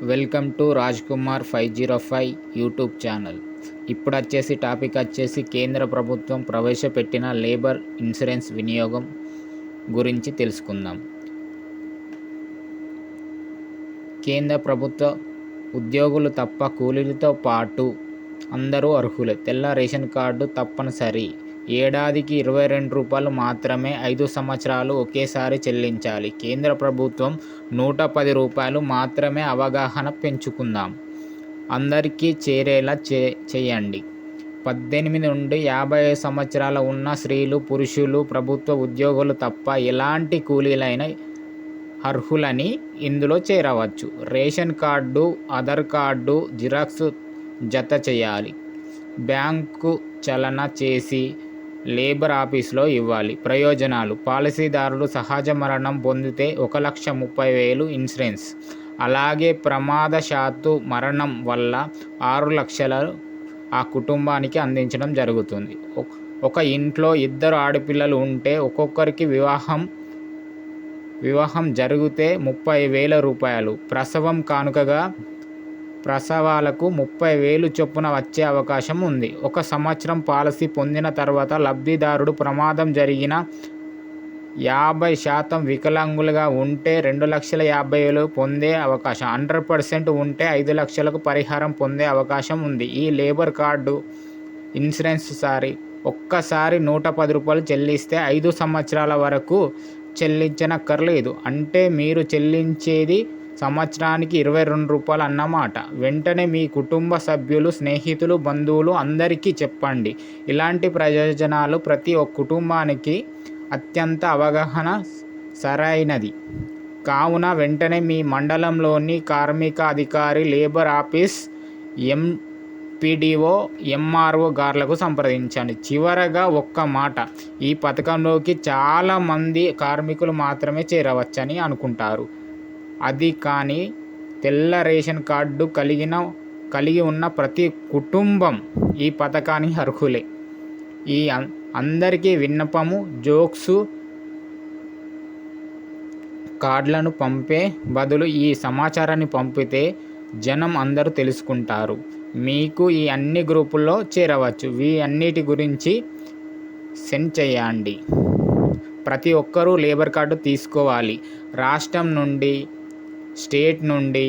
Welcome to Raj Kumar 505 YouTube channel. ఇప్పుడు topic వచ్చేసి కేంద్ర ప్రభుత్వం ప్రవేశపెట్టిన లేబర్ ఇన్సూరెన్స్ వినియోగం గురించి తెలుసుకుందాం. కేంద్ర ప్రభుత్వ ఉద్యోగులు తప్ప కూలీలతో పాటు అందరూ అర్హులే. తెల్ల రేషన్ కార్డు తప్పనిసరి. ఏడాదికి రూ. 22 మాత్రమే. 5 సంవత్సరాలు ఒకేసారి చెల్లించాలి. కేంద్ర ప్రభుత్వం రూ. 110 మాత్రమే. అవగాహన పెంచుకుందాం. అందరికీ చేరేలా చేయండి. 18 నుండి 55 సంవత్సరాల ఉన్న స్త్రీలు, పురుషులు, ప్రభుత్వ ఉద్యోగులు తప్ప ఎలాంటి కూలీలైనా అర్హులని ఇందులో చేరవచ్చు. Ration card, Aadhaar card xerox జత చేయాలి. బ్యాంకు చలన చేసి లేబర్ ఆఫీసులో ఇవ్వాలి. ప్రయోజనాలు: పాలసీదారులు సహజ మరణం పొందితే 1,30,000 ఇన్సూరెన్స్, అలాగే ప్రమాదశాత్తు మరణం వల్ల 6 లక్షలు ఆ కుటుంబానికి అందించడం జరుగుతుంది. ఒక ఇంట్లో 2 ఆడపిల్లలు ఉంటే ఒక్కొక్కరికి వివాహం జరిగితే 30,000 రూపాయలు. ప్రసవం కానుకగా ప్రసవాలకు 30,000 చొప్పున వచ్చే అవకాశం ఉంది. 1 సంవత్సరం పాలసీ పొందిన తర్వాత లబ్ధిదారుడు ప్రమాదం జరిగిన 50% వికలాంగులుగా ఉంటే 2,50,000 పొందే అవకాశం, 100% ఉంటే 5 లక్షలకు పరిహారం పొందే అవకాశం ఉంది. ఈ లేబర్ కార్డు ఇన్సూరెన్స్ ఒక్కసారి రూ. 110 చెల్లిస్తే 5 సంవత్సరాల వరకు చెల్లించనక్కర్లేదు. అంటే మీరు చెల్లించేది సంవత్సరానికి రూ. 22 అన్నమాట. వెంటనే మీ కుటుంబ సభ్యులు, స్నేహితులు, బంధువులు అందరికీ చెప్పండి. ఇలాంటి ప్రయోజనాలు ప్రతి ఒక్క కుటుంబానికి అత్యంత అవగాహన సరైనది కావున వెంటనే మీ మండలంలోని కార్మిక అధికారి, లేబర్ ఆఫీస్, ఎంపీడీఓ, ఎంఆర్ఓ గార్లకు సంప్రదించండి. చివరగా ఒక్క మాట, ఈ పథకంలోకి చాలామంది కార్మికులు మాత్రమే చేరవచ్చని అనుకుంటారు. అది కానీ తెల్ల రేషన్ కార్డు కలిగి ఉన్న ప్రతి కుటుంబం ఈ పథకానికి అర్హులే. ఈ అందరికీ విన్నపము: జోక్స్ కార్డులను పంపే బదులు ఈ సమాచారాన్ని పంపితే జనం అందరూ తెలుసుకుంటారు. మీకు ఈ అన్ని గ్రూపుల్లో చేరవచ్చు. అన్నిటి గురించి సెండ్ చేయండి. ప్రతి ఒక్కరూ లేబర్ కార్డు తీసుకోవాలి. రాష్ట్రం నుండి, స్టేట్ నుండి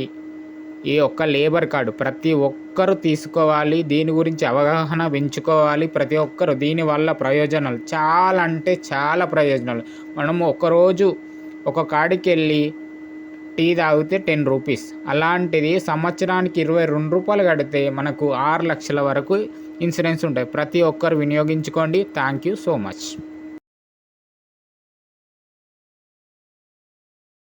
ఈ ఒక్క లేబర్ కార్డు ప్రతి ఒక్కరూ తీసుకోవాలి. దీని గురించి అవగాహన పెంచుకోవాలి ప్రతి ఒక్కరు. దీనివల్ల ప్రయోజనాలు చాలా అంటే చాలా ప్రయోజనాలు. మనము ఒకరోజు ఒక కాడికి వెళ్ళి టీ తాగితే 10 రూపీస్, అలాంటిది సంవత్సరానికి రూ. 22 కడితే మనకు 6 లక్షల వరకు ఇన్సూరెన్స్ ఉంటాయి. ప్రతి ఒక్కరు వినియోగించుకోండి. Thank you so much.